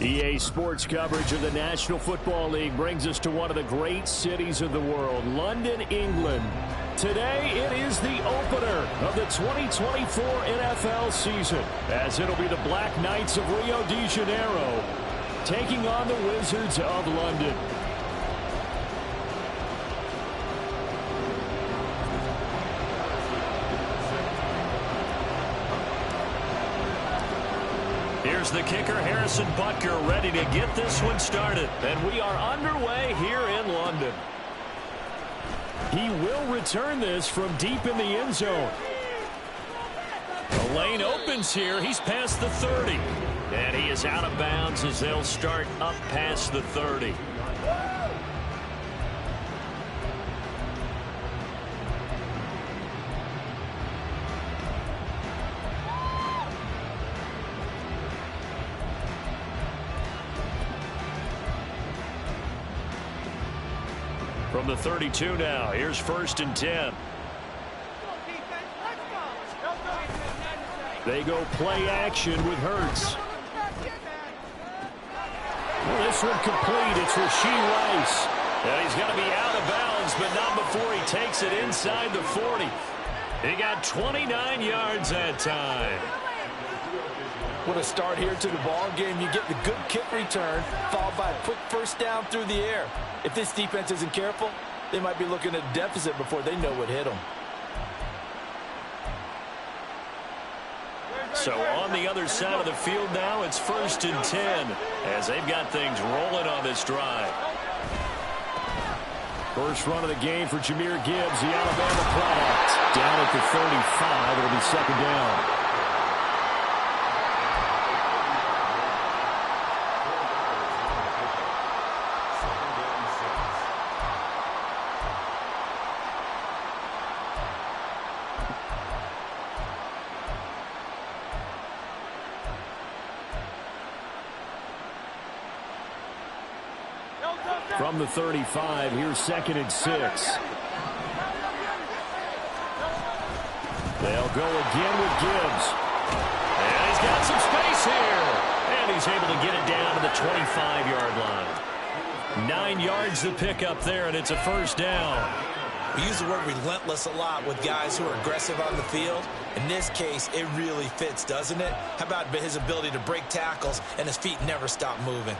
EA Sports coverage of the National Football League brings us to one of the great cities of the world, London, England. Today, it is the opener of the 2024 NFL season, as it'll be the Black Knights of Rio de Janeiro taking on the Wizards of London. Here's the kicker, Harrison Butker, ready to get this one started. And we are underway here in London. He will return this from deep in the end zone. The lane opens here. He's past the 30. And he is out of bounds as they'll start up past the 30. From the 32 now, here's 1st and 10. They go play action with Hurts. Well, this one complete. It's Rashee Rice. And he's going to be out of bounds, but not before he takes it inside the 40. He got 29 yards that time. What a start here to the ball game. You get the good kick return, followed by a quick first down through the air. If this defense isn't careful, they might be looking at a deficit before they know what hit them. So on the other side of the field now, it's 1st and 10 as they've got things rolling on this drive. First run of the game for Jahmyr Gibbs, the Alabama product. Down at the 35, it'll be 2nd down. From the 35, here's 2nd and 6. They'll go again with Gibbs. And he's got some space here. And he's able to get it down to the 25-yard line. 9 yards to pick up there, and it's a 1st down. We use the word relentless a lot with guys who are aggressive on the field. In this case, it really fits, doesn't it? How about his ability to break tackles and his feet never stop moving?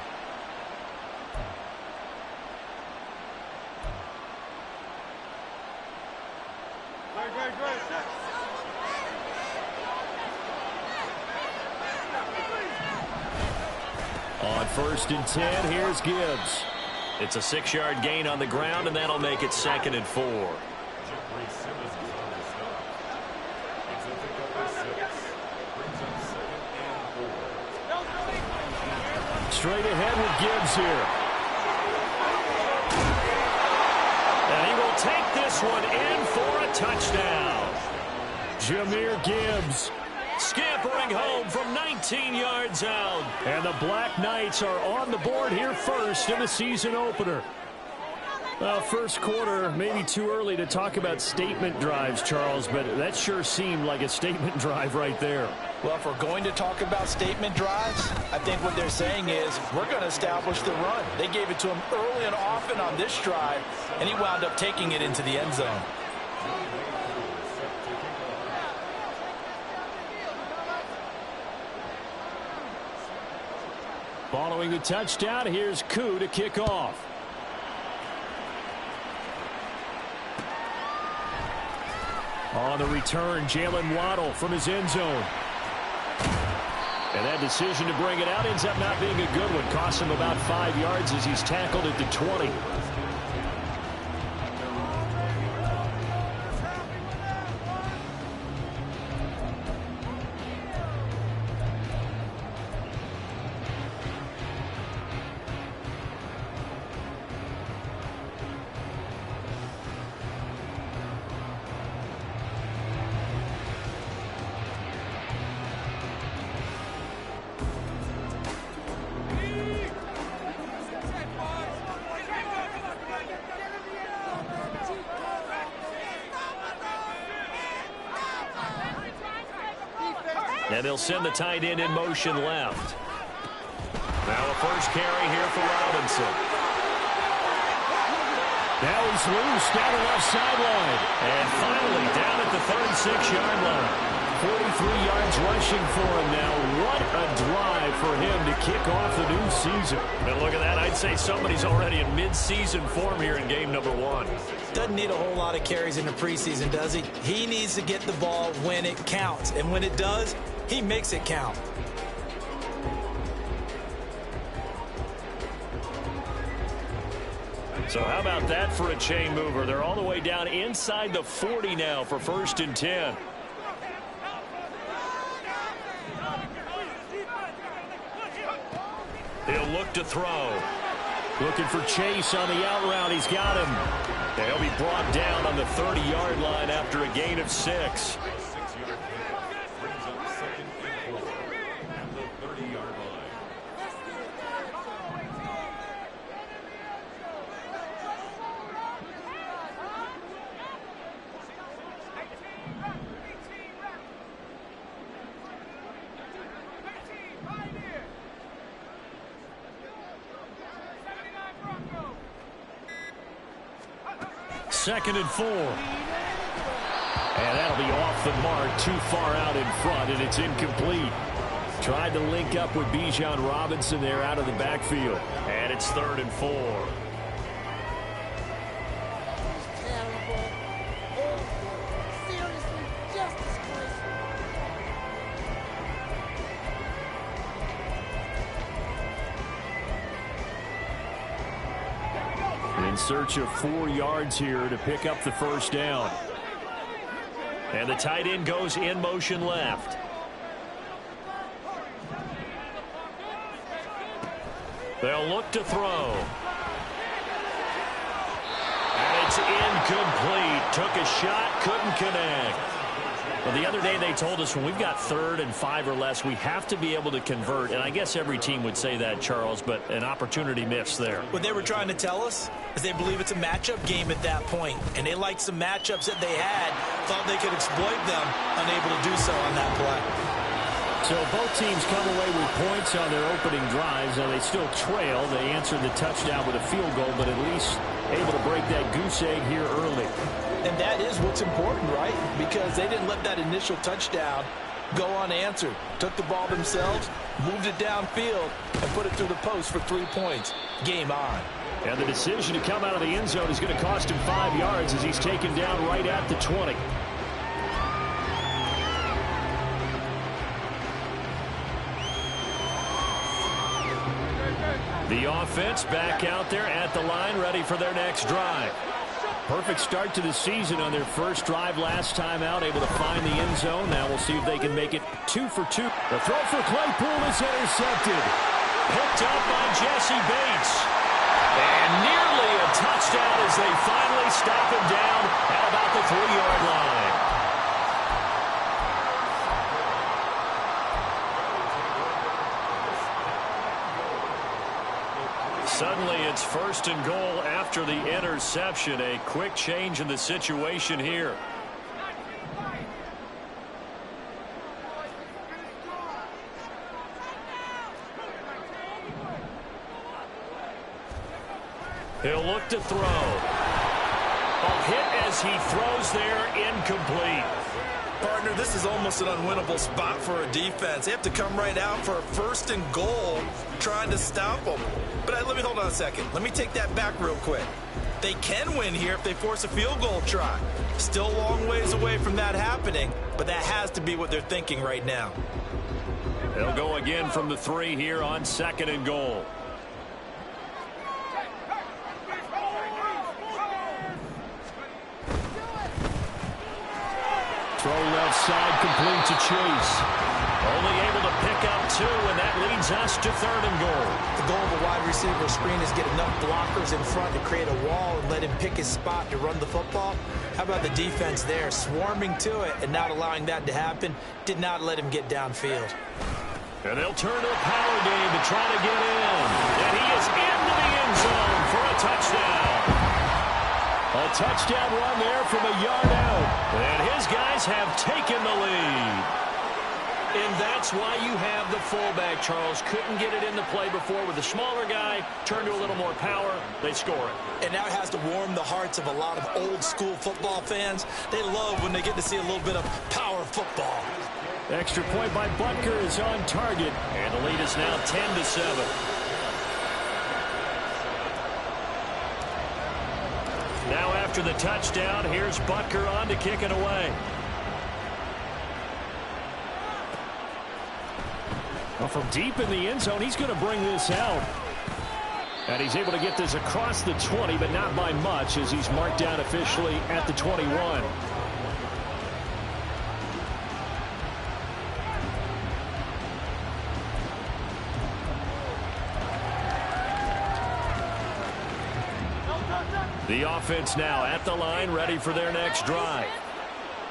On 1st and 10, here's Gibbs. It's a 6-yard gain on the ground, and that'll make it 2nd and 4. Straight ahead with Gibbs here. And he will take this one in for a touchdown. Jahmyr Gibbs scampering home from 19 yards out. And the Black Knights are on the board here first in the season opener. Well, first quarter, maybe too early to talk about statement drives, Charles, but that sure seemed like a statement drive right there. Well, if we're going to talk about statement drives, I think what they're saying is we're going to establish the run. They gave it to him early and often on this drive, and he wound up taking it into the end zone. Following the touchdown, here's Koo to kick off. On the return, Jalen Waddle from his end zone. And that decision to bring it out ends up not being a good one. Costs him about 5 yards as he's tackled at the 20. And they'll send the tight end in motion left. Now a first carry here for Robinson. Now he's loose down the left sideline. And finally down at the 36-yard line. 43 yards rushing for him now. What a drive for him to kick off the new season. And look at that. I'd say somebody's already in mid-season form here in game number 1. Doesn't need a whole lot of carries in the preseason, does he? He needs to get the ball when it counts. And when it does, he makes it count. So how about that for a chain mover? They're all the way down inside the 40 now for 1st and 10. He'll look to throw. Looking for Chase on the out route. He's got him. And he'll be brought down on the 30-yard line after a gain of 6. Second and 4. And that'll be off the mark, too far out in front, and it's incomplete. Tried to link up with Bijan Robinson there out of the backfield. And it's 3rd and 4. In search of 4 yards here to pick up the first down. And the tight end goes in motion left. They'll look to throw. And it's incomplete. Took a shot, couldn't connect. Well, the other day they told us when we've got 3rd and 5 or less, we have to be able to convert. And I guess every team would say that, Charles, but an opportunity missed there. What they were trying to tell us is they believe it's a matchup game at that point. And they liked some matchups that they had, thought they could exploit them, unable to do so on that play. So both teams come away with points on their opening drives. Now they still trail. They answered the touchdown with a field goal, but at least able to break that goose egg here early. And that is what's important, right? Because they didn't let that initial touchdown go unanswered. Took the ball themselves, moved it downfield, and put it through the post for 3 points. Game on. And the decision to come out of the end zone is going to cost him 5 yards as he's taken down right at the 20. The offense back out there at the line, ready for their next drive. Perfect start to the season on their first drive last time out, able to find the end zone. Now we'll see if they can make it 2 for 2. The throw for Claypool is intercepted. Picked up by Jesse Bates. And nearly a touchdown as they finally stop him down at about the 3-yard line. Suddenly it's 1st and goal after the interception. A quick change in the situation here. He'll look to throw. A hit as he throws there, incomplete. Partner, this is almost an unwinnable spot for a defense. They have to come right out for a 1st and goal, trying to stop them. But let me hold on a second. Let me take that back real quick. They can win here if they force a field goal try. Still a long ways away from that happening, but that has to be what they're thinking right now. They'll go again from the 3 here on 2nd and goal. Throw left side, complete to Chase. Only able to pick up 2, and that leads us to 3rd and goal. The goal of a wide receiver screen is get enough blockers in front to create a wall and let him pick his spot to run the football. How about the defense there, swarming to it and not allowing that to happen? Did not let him get downfield. And they'll turn to a power game to try to get in. And he is into the end zone for a touchdown. A touchdown run there from a yard out. And his guys have taken the lead. And that's why you have the fullback, Charles. Couldn't get it into play before with the smaller guy. Turned to a little more power. They score it. And now it has to warm the hearts of a lot of old-school football fans. They love when they get to see a little bit of power football. Extra point by Butker is on target. And the lead is now 10-7. Now after the touchdown, here's Butker on to kick it away. Well, from deep in the end zone, he's going to bring this out. And he's able to get this across the 20, but not by much, as he's marked down officially at the 21. The offense now at the line, ready for their next drive.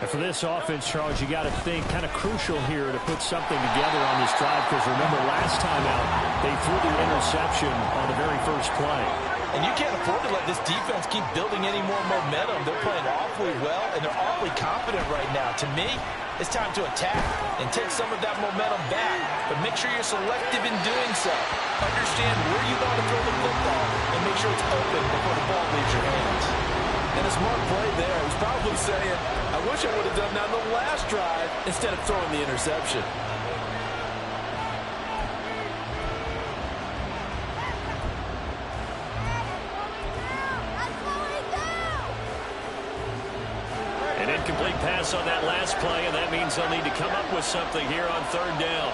And for this offense, Charles, you got to think kind of crucial here to put something together on this drive, because remember last time out, they threw the interception on the very first play. And you can't afford to let this defense keep building any more momentum. They're playing awfully well, and they're awfully confident right now. To me, it's time to attack and take some of that momentum back. But make sure you're selective in doing so. Understand where you want to throw the football and make sure it's open before the ball leaves your hands. And a smart play there. He's probably saying, I wish I would have done that on the last drive instead of throwing the interception. An incomplete pass on that last play, and that means they'll need to come up with something here on third down.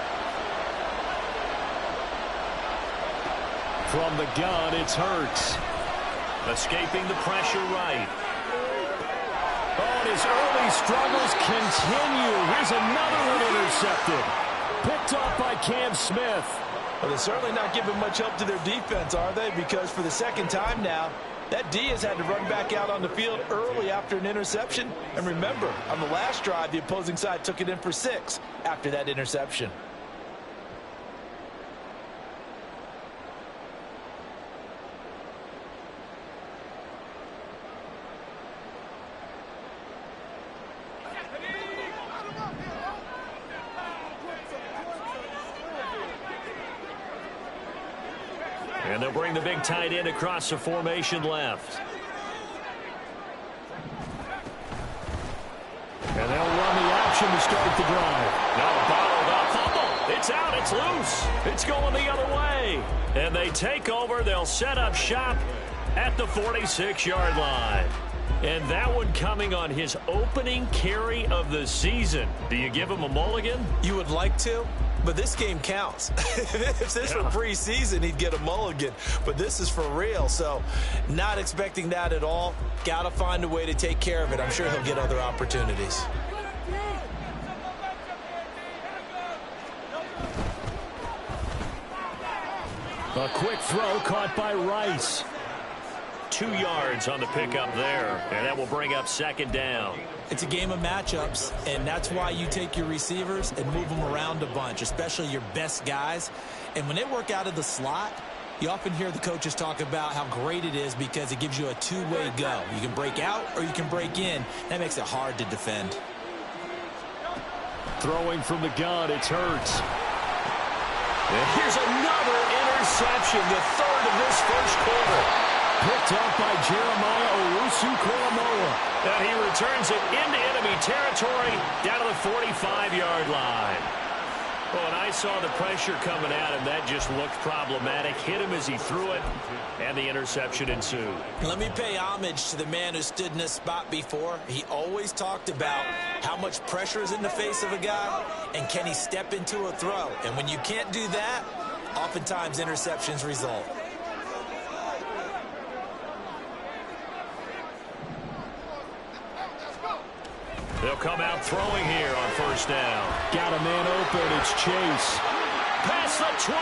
From the gun, it's Hurts. Escaping the pressure right. Oh, and his early struggles continue. Here's another one intercepted. Picked off by Cam Smith. Well, they're certainly not giving much help to their defense, are they? Because for the second time now, that D has had to run back out on the field early after an interception. And remember, on the last drive, the opposing side took it in for 6 after that interception. And they'll bring the big tight end across the formation left. And they'll run the option to start the drive. Now bottled up, fumble. It's out, it's loose. It's going the other way. And they take over. They'll set up shop at the 46-yard line. And that one coming on his opening carry of the season. Do you give him a mulligan? You would like to, but this game counts. If this were preseason, he'd get a mulligan. But this is for real, so not expecting that at all. Got to find a way to take care of it. I'm sure he'll get other opportunities. A quick throw caught by Rice. 2 yards on the pickup there, and that will bring up second down. It's a game of matchups, and that's why you take your receivers and move them around a bunch, especially your best guys. And when they work out of the slot, you often hear the coaches talk about how great it is because it gives you a two-way go. You can break out or you can break in. That makes it hard to defend. Throwing from the gun, it's Hurts. And here's another interception, the third of this first quarter. Picked up by Jeremiah Owusu-Koramoah. And he returns it into enemy territory down to the 45-yard line. Well, and I saw the pressure coming at him. That just looked problematic. Hit him as he threw it, and the interception ensued. Let me pay homage to the man who stood in this spot before. He always talked about how much pressure is in the face of a guy, and can he step into a throw. And when you can't do that, oftentimes interceptions result. They'll come out throwing here on first down. Got a man open. It's Chase. Past the 20.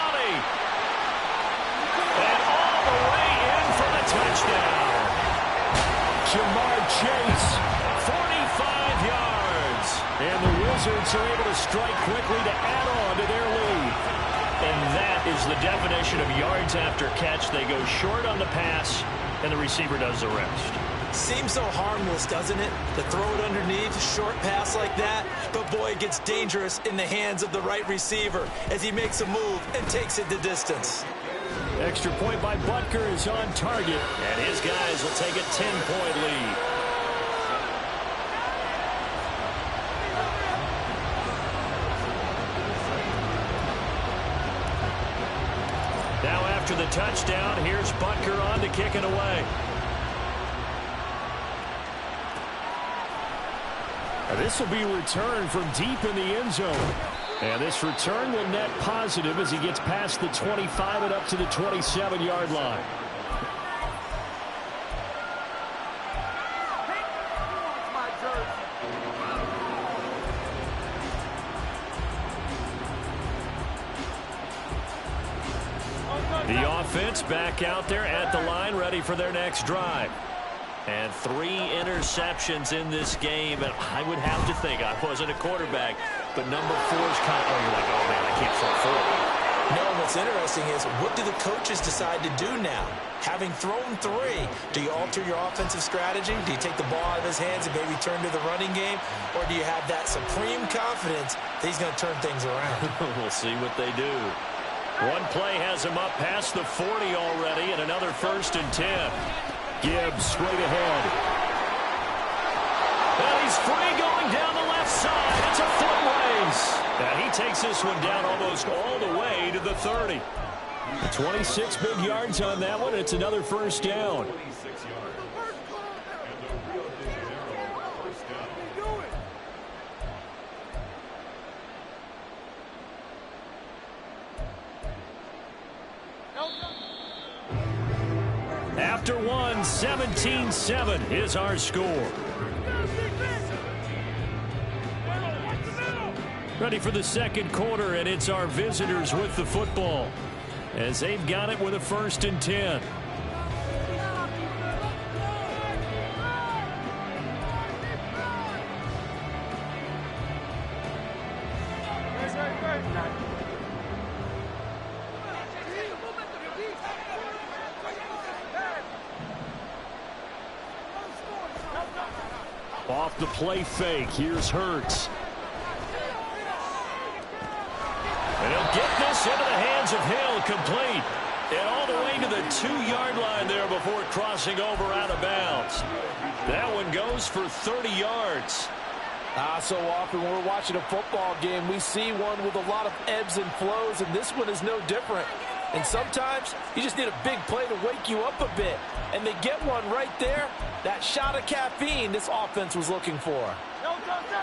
And all the way in for the touchdown. Jamar Chase. 45 yards. And the Wizards are able to strike quickly to add on to their lead. And that is the definition of yards after catch. They go short on the pass, and the receiver does the rest. Seems so harmless, doesn't it? To throw it underneath, short pass like that. But boy, it gets dangerous in the hands of the right receiver as he makes a move and takes it the distance. Extra point by Butker is on target. And his guys will take a 10-point lead. Now after the touchdown, here's Butker on to kick it away. This will be returned from deep in the end zone. And this return will net positive as he gets past the 25 and up to the 27-yard line. The offense back out there at the line, ready for their next drive. And 3 interceptions in this game, and I would have to think, I wasn't a quarterback, but number 4 is kind of, you're like, oh man, I can't throw 4. No, and what's interesting is, what do the coaches decide to do now? Having thrown 3, do you alter your offensive strategy? Do you take the ball out of his hands and maybe turn to the running game? Or do you have that supreme confidence that he's going to turn things around? We'll see what they do. One play has him up past the 40 already, and another 1st and 10. Gibbs straight ahead. And he's free going down the left side. It's a foot race. And he takes this one down almost all the way to the 30. 26 big yards on that one. It's another 1st down. After one, 17-7 is our score. Ready for the second quarter, and it's our visitors with the football as they've got it with a 1st and 10. Off the play fake, here's Hurts. And he'll get this into the hands of Hill, complete. And all the way to the 2-yard line there before crossing over out of bounds. That one goes for 30 yards. So often when we're watching a football game, we see one with a lot of ebbs and flows, and this one is no different. And sometimes you just need a big play to wake you up a bit. And they get one right there. That shot of caffeine this offense was looking for.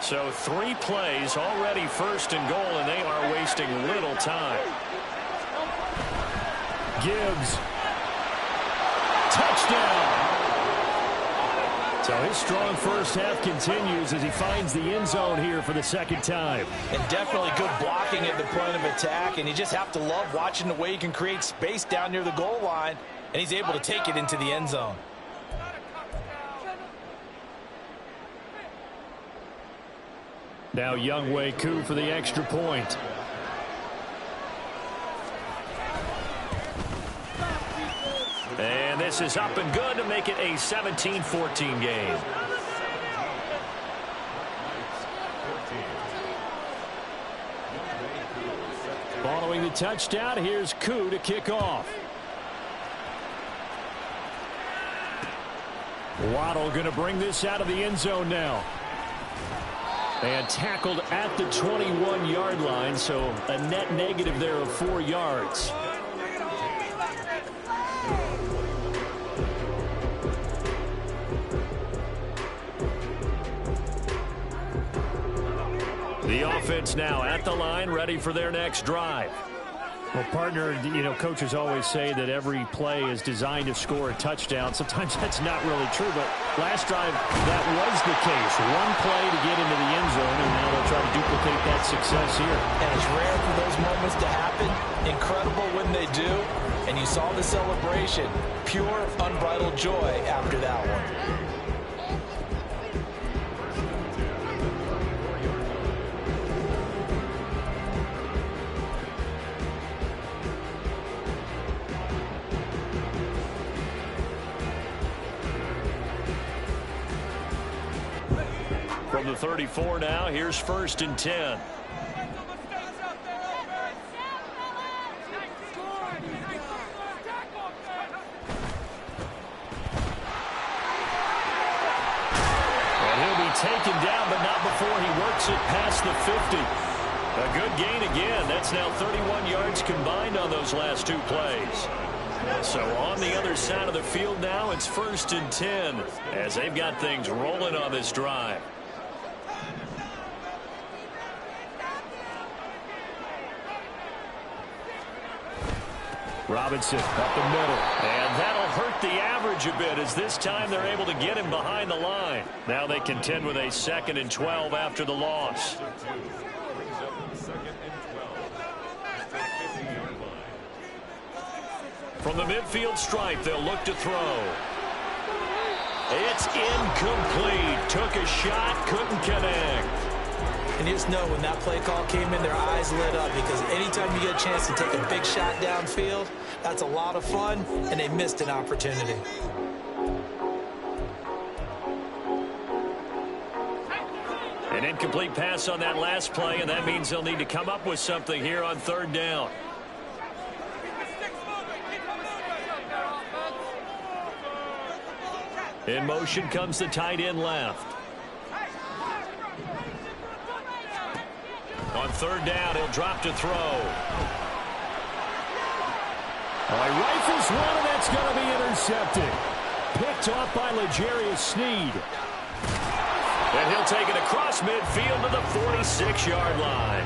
So 3 plays, already 1st and goal, and they are wasting little time. Gibbs. Touchdown. So his strong first half continues as he finds the end zone here for the 2nd time. And definitely good blocking at the point of attack, and you just have to love watching the way he can create space down near the goal line, and he's able to take it into the end zone. Now Younghoe Koo for the extra point. And this is up and good to make it a 17-14 game. Following the touchdown, here's Koo to kick off. Waddle going to bring this out of the end zone now. And tackled at the 21-yard line, so a net negative there of 4 yards. The offense now at the line, ready for their next drive. Well, partner, coaches always say that every play is designed to score a touchdown. Sometimes that's not really true, but last drive, that was the case. One play to get into the end zone, and now they'll try to duplicate that success here. And it's rare for those moments to happen. Incredible when they do. And you saw the celebration. Pure, unbridled joy after that one. the 34 now. Here's 1st and 10. Taken down, but not before he works it past the 50. A good gain again. That's now 31 yards combined on those last 2 plays. So on the other side of the field now, it's 1st and 10 as they've got things rolling on this drive. Robinson up the middle. And that'll hurt the average a bit as this time they're able to get him behind the line. Now they contend with a 2nd and 12 after the loss. From the midfield stripe, they'll look to throw. It's incomplete. Took a shot, couldn't connect. And you just know when that play call came in, their eyes lit up, because anytime you get a chance to take a big shot downfield, that's a lot of fun, and they missed an opportunity. An incomplete pass on that last play, and that means they'll need to come up with something here on 3rd down. In motion comes the tight end left. On 3rd down, he'll drop to throw. He rifles one, and that's going to be intercepted. Picked off by L'Jarius Sneed. And he'll take it across midfield to the 46-yard line.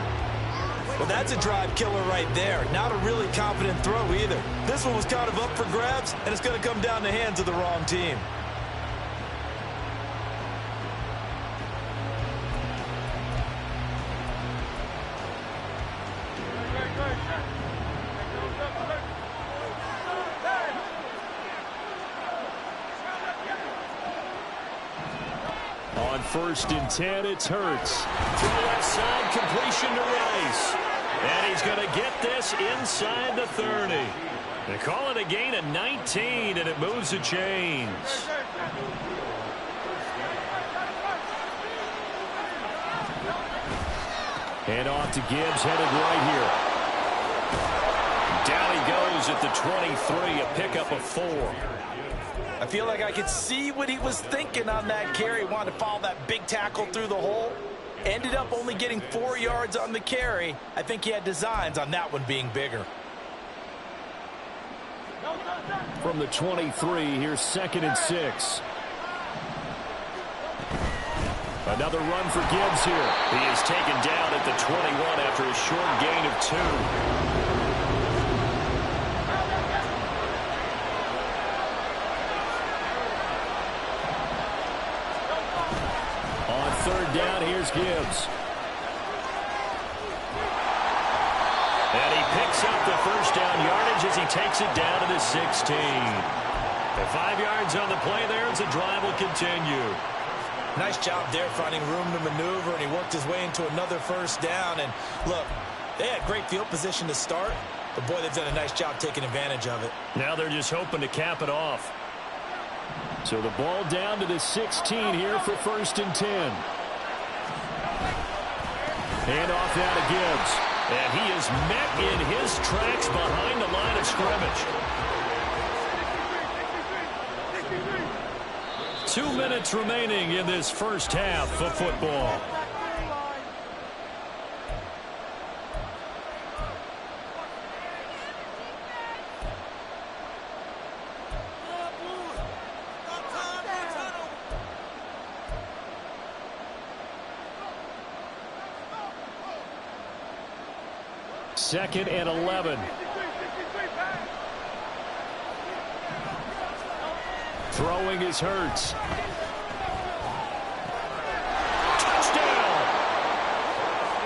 Well, that's a drive killer right there. Not a really confident throw either. This one was kind of up for grabs, and it's going to come down the hands of the wrong team. On 1st and 10, it's Hurts. Throw left side, completion to Rice. And he's going to get this inside the 30. They call it a gain of 19, and it moves the chains. And off to Gibbs, headed right here. Down he goes at the 23, a pickup of 4. I feel like I could see what he was thinking on that carry. Wanted to follow that big tackle through the hole. Ended up only getting 4 yards on the carry. I think he had designs on that one being bigger. From the 23, here's 2nd and 6. Another run for Gibbs here. He is taken down at the 21 after a short gain of 2. On 3rd down, here's Gibbs. And he picks up the 1st down yardage as he takes it down to the 16. And 5 yards on the play there as the drive will continue. Nice job there finding room to maneuver, and he worked his way into another 1st down. And look, they had great field position to start, but boy, they've done a nice job taking advantage of it. Now they're just hoping to cap it off. So the ball down to the 16 here for 1st and 10. Hand off now to Gibbs. And he is met in his tracks behind the line of scrimmage. 2 minutes remaining in this first half of football. Second and 11. Throwing is Hurts. Touchdown!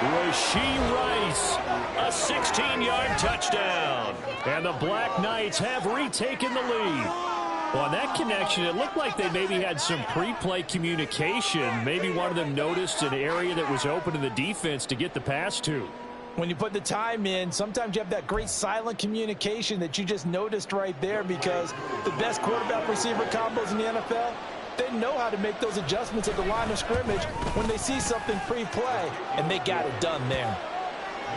Rashee Rice. A 16-yard touchdown. And the Black Knights have retaken the lead. Well, on that connection, it looked like they maybe had some pre-play communication. Maybe one of them noticed an area that was open in the defense to get the pass to. When you put the time in, sometimes you have that great silent communication that you just noticed right there, because the best quarterback-receiver combos in the NFL, they know how to make those adjustments at the line of scrimmage when they see something pre-play, and they got it done there.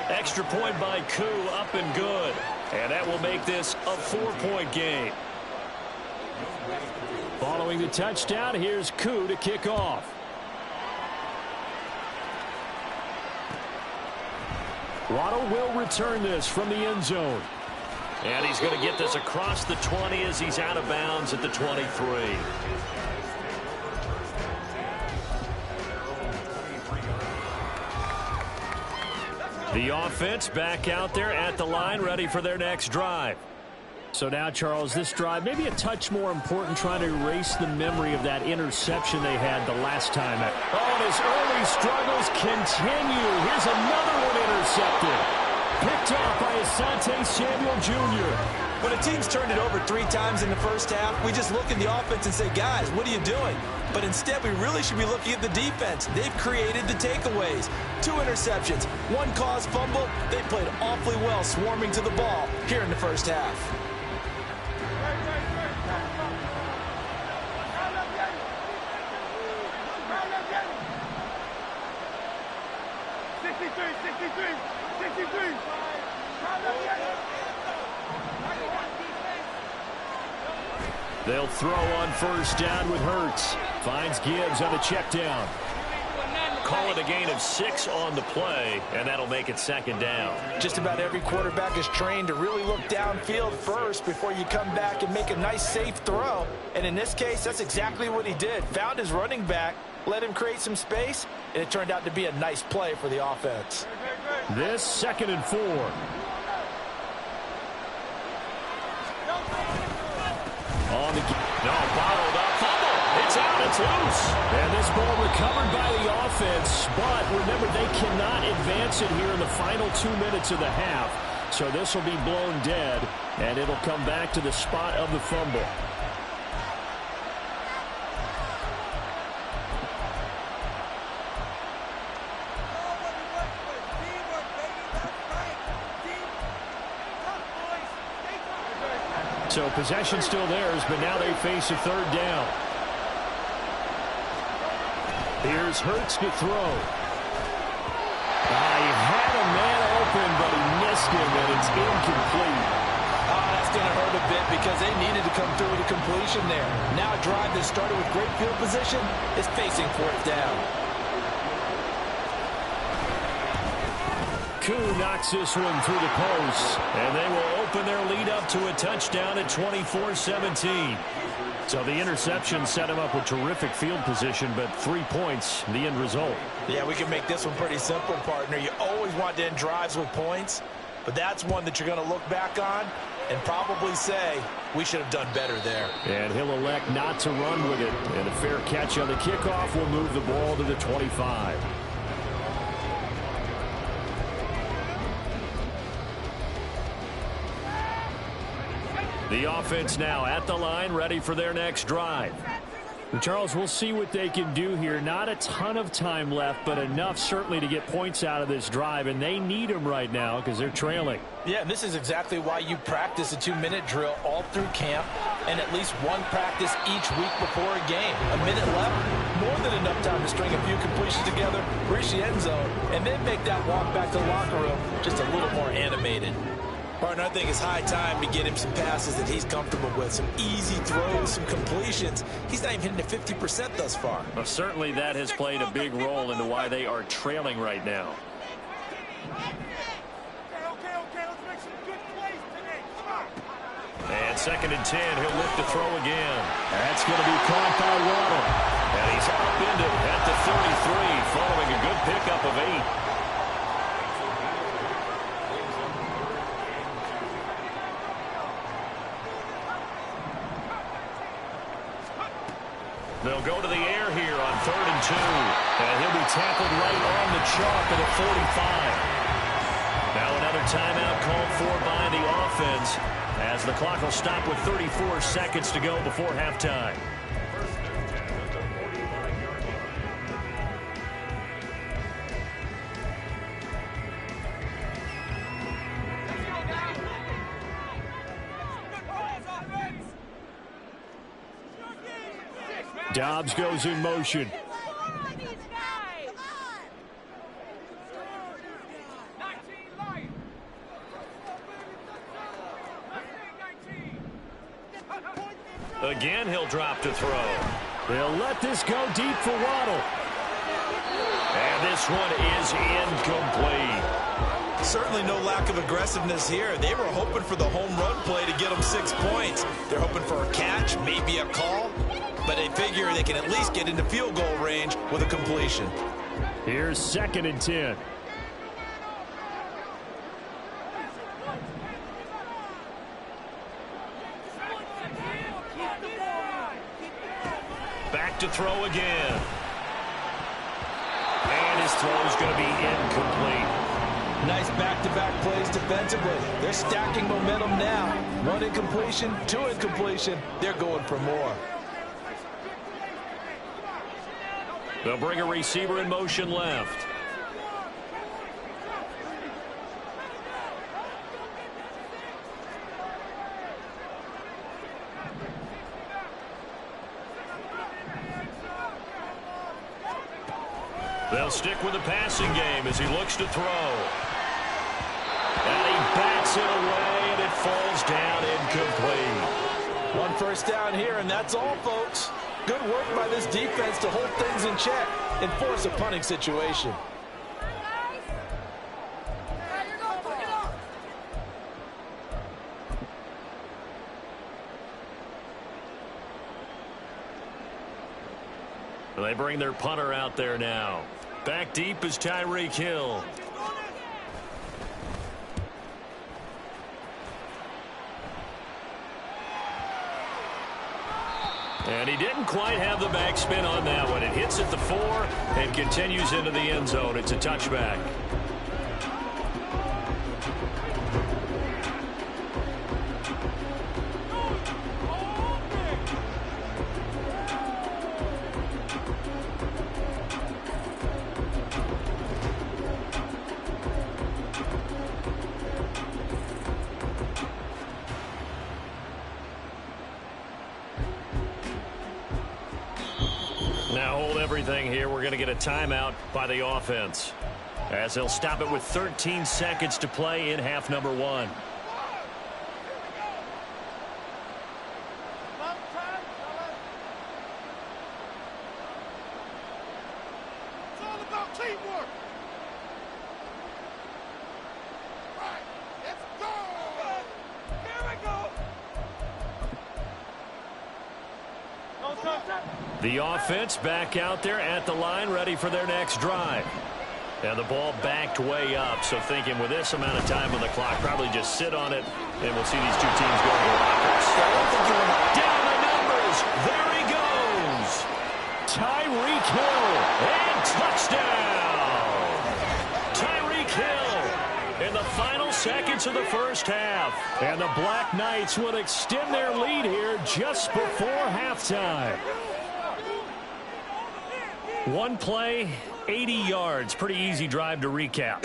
Extra point by Koo, up and good. And that will make this a 4-point game. Following the touchdown, here's Koo to kick off. Waddle will return this from the end zone. And he's going to get this across the 20 as he's out of bounds at the 23. The offense back out there at the line, ready for their next drive. So now, Charles, this drive maybe a touch more important, trying to erase the memory of that interception they had the last time. Oh, and his early struggles continue. Here's another one intercepted. Picked off by Asante Samuel Jr. When a team's turned it over 3 times in the first half, we just look at the offense and say, guys, what are you doing? But instead, we really should be looking at the defense. They've created the takeaways. 2 interceptions, 1 caused fumble. They played awfully well swarming to the ball here in the first half. They'll throw on first down with Hurts. Finds Gibbs on the check down. Call it a gain of 6 on the play, and that'll make it 2nd down. Just about every quarterback is trained to really look downfield first before you come back and make a nice, safe throw. And in this case, that's exactly what he did. Found his running back, let him create some space, and it turned out to be a nice play for the offense. This 2nd and 4. On the bottled up fumble. It's out. It's loose. And this ball recovered by the offense. But remember, they cannot advance it here in the final 2 minutes of the half. So this will be blown dead, and it'll come back to the spot of the fumble. So possession still theirs, but now they face a 3rd down. Here's Hurts to throw. He had a man open, but he missed him, and it's incomplete. That's going to hurt a bit because they needed to come through with a completion there. Now a drive that started with great field position is facing 4th down. Koo knocks this one through the post, and they will open their lead up to a touchdown at 24-17. So the interception set him up with terrific field position, but 3 points, the end result. Yeah, we can make this one pretty simple, partner. You always want to end drives with points, but that's one that you're going to look back on and probably say, we should have done better there. And he'll elect not to run with it, and a fair catch on the kickoff will move the ball to the 25. The offense now at the line, ready for their next drive. Charles, we'll see what they can do here. Not a ton of time left, but enough certainly to get points out of this drive, and they need them right now because they're trailing. Yeah, and this is exactly why you practice a 2-minute drill all through camp and at least one practice each week before a game. A minute left, more than enough time to string a few completions together, reach the end zone, and then make that walk back to the locker room just a little more animated. Partner, I think it's high time to get him some passes that he's comfortable with. Some easy throws, some completions. He's not even hitting the 50% thus far. Well, certainly that has played a big role into why they are trailing right now. And 2nd and 10, he'll look to throw again. That's going to be caught by Waddle. And he's upended at the 33, following a good pickup of 8. They'll go to the air here on 3rd and 2. And he'll be tackled right on the chalk at the 45. Now another timeout called for by the offense as the clock will stop with 34 seconds to go before halftime. Dobbs goes in motion. Again, he'll drop to throw. They'll let this go deep for Waddle. And this one is incomplete. Certainly no lack of aggressiveness here. They were hoping for the home run play to get them 6 points. They're hoping for a catch, maybe a call, but they figure they can at least get into field goal range with a completion. Here's 2nd and 10. Back to throw again. And his throw's going to be incomplete. Nice back-to-back plays defensively. They're stacking momentum now. 1 incompletion, 2 incompletion. They're going for more. They'll bring a receiver in motion left. They'll stick with the passing game as he looks to throw. And he backs it away, and it falls down incomplete. 1 first down here, and that's all, folks. Good work by this defense to hold things in check and force a punting situation. They bring their punter out there now. Back deep is Tyreek Hill. And he didn't quite have the backspin on that one. It hits at the 4 and continues into the end zone. It's a touchback. Now hold everything here. We're going to get a timeout by the offense, as they'll stop it with 13 seconds to play in half number 1. It's all about teamwork. Right, let's go. Here we go. The offense back out there at the line, ready for their next drive. And the ball backed way up, so thinking with this amount of time on the clock, probably just sit on it, and we'll see these two teams go to the lockers. Down the numbers. There he goes. Tyreek Hill. And touchdown. Tyreek Hill in the final seconds of the first half. And the Black Knights will extend their lead here just before halftime. 1 play, 80 yards. Pretty easy drive to recap.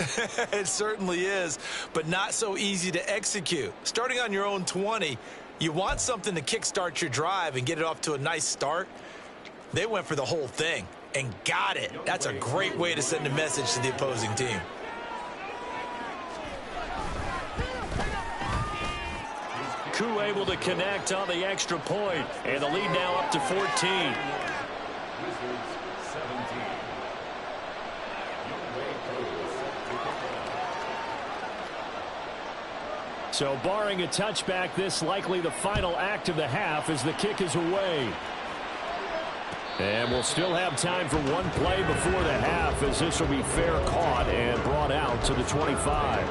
It certainly is, but not so easy to execute. Starting on your own 20, you want something to kickstart your drive and get it off to a nice start. They went for the whole thing and got it. That's a great way to send a message to the opposing team. Koo able to connect on the extra point, and the lead now up to 14. So barring a touchback, this likely the final act of the half as the kick is away. And we'll still have time for 1 play before the half, as this will be fair caught and brought out to the 25.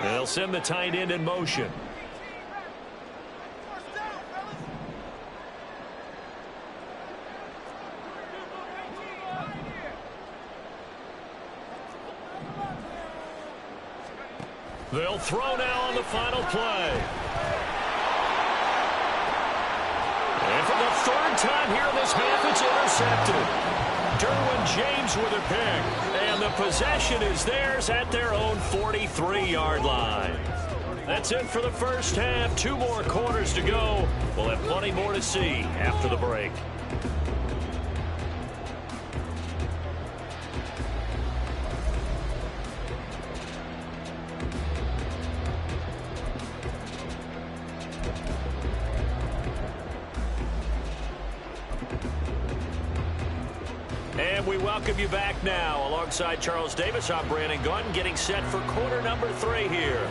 They'll send the tight end in motion. They'll throw now on the final play. And for the 3rd time here in this half, it's intercepted. Derwin James with a pick. And the possession is theirs at their own 43-yard line. That's it for the first half. 2 more quarters to go. We'll have plenty more to see after the break. And we welcome you back now. Alongside Charles Davis, I'm Brandon Gaudin, getting set for quarter number 3 here.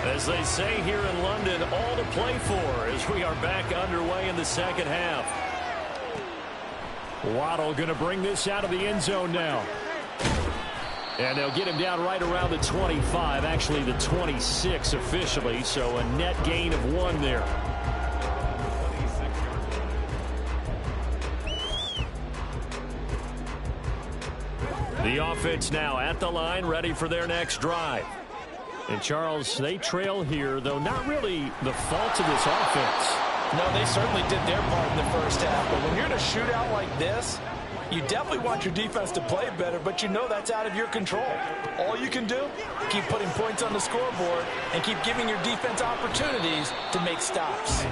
As they say here in London, all to play for as we are back underway in the second half. Waddle going to bring this out of the end zone now. And they'll get him down right around the 25, actually the 26 officially, so a net gain of 1 there. The offense now at the line, ready for their next drive. And, Charles, they trail here, though not really the fault of this offense. No, they certainly did their part in the first half. But when you're in a shootout like this, you definitely want your defense to play better, but you know that's out of your control. All you can do, keep putting points on the scoreboard and keep giving your defense opportunities to make stops.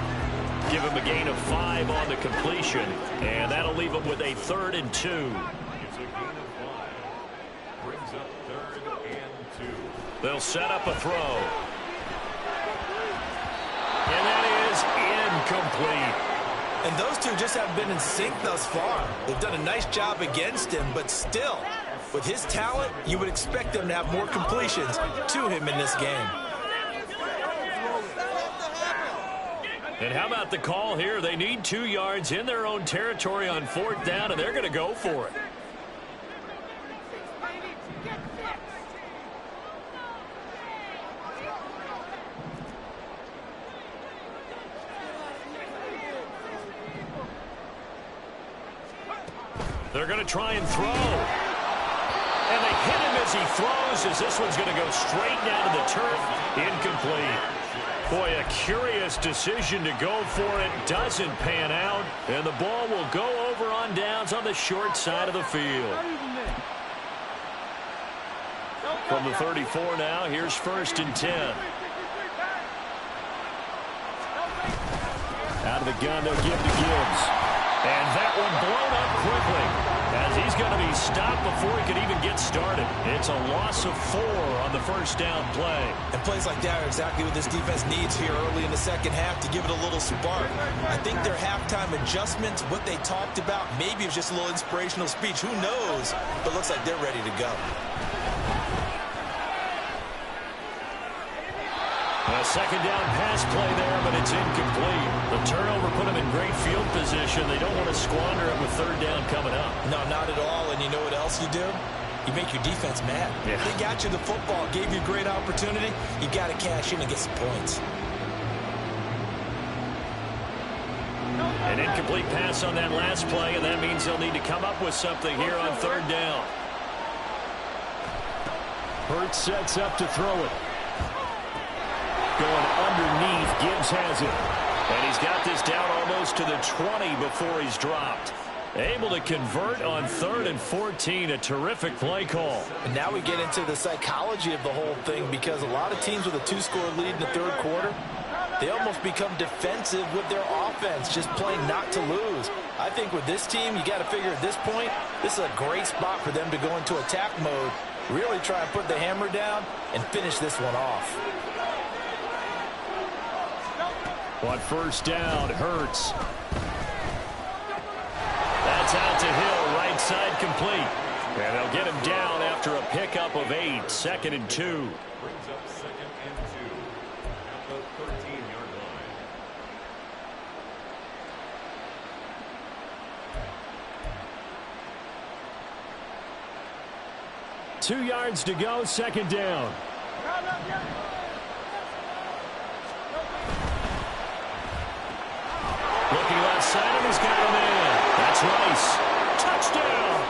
Give him a gain of 5 on the completion, and that'll leave him with a 3rd and 2. They'll set up a throw. And that is incomplete. And those two just haven't been in sync thus far. They've done a nice job against him, but still, with his talent, you would expect them to have more completions to him in this game. And how about the call here? They need 2 yards in their own territory on 4th down, and they're going to go for it. They're going to try and throw. And they hit him as he throws, as this one's going to go straight down to the turf. Incomplete. Boy, a curious decision to go for it. Doesn't pan out. And the ball will go over on downs on the short side of the field. From the 34 now, here's 1st and 10. Out of the gun, they'll give to Gibbs. And that one blown up quickly, as he's going to be stopped before he could even get started. It's a loss of 4 on the 1st down play. And plays like that are exactly what this defense needs here early in the second half to give it a little spark. I think their halftime adjustments, what they talked about, maybe it was just a little inspirational speech. Who knows? But it looks like they're ready to go. A 2nd down pass play there, but it's incomplete. The turnover put them in great field position. They don't want to squander it with 3rd down coming up. No, not at all. And you know what else you do? You make your defense mad. Yeah. They got you the football, gave you a great opportunity. You got to cash in and get some points. An incomplete pass on that last play, and that means they'll need to come up with something here on 3rd down. Hurts sets up to throw it. Going underneath, Gibbs has it. And he's got this down almost to the 20 before he's dropped. Able to convert on 3rd and 14. A terrific play call. And now we get into the psychology of the whole thing, because a lot of teams with a 2-score lead in the 3rd quarter, they almost become defensive with their offense, just playing not to lose. I think with this team, you got to figure at this point, this is a great spot for them to go into attack mode, really try and put the hammer down and finish this one off. On 1st down, Hurts. That's out to Hill, right side complete. And they'll get him down after a pickup of 8, 2nd and 2. Brings up 2nd and 2 at the 13-yard line. 2 yards to go, 2nd down. Looking left side, and he's got a man. That's Rice. Touchdown.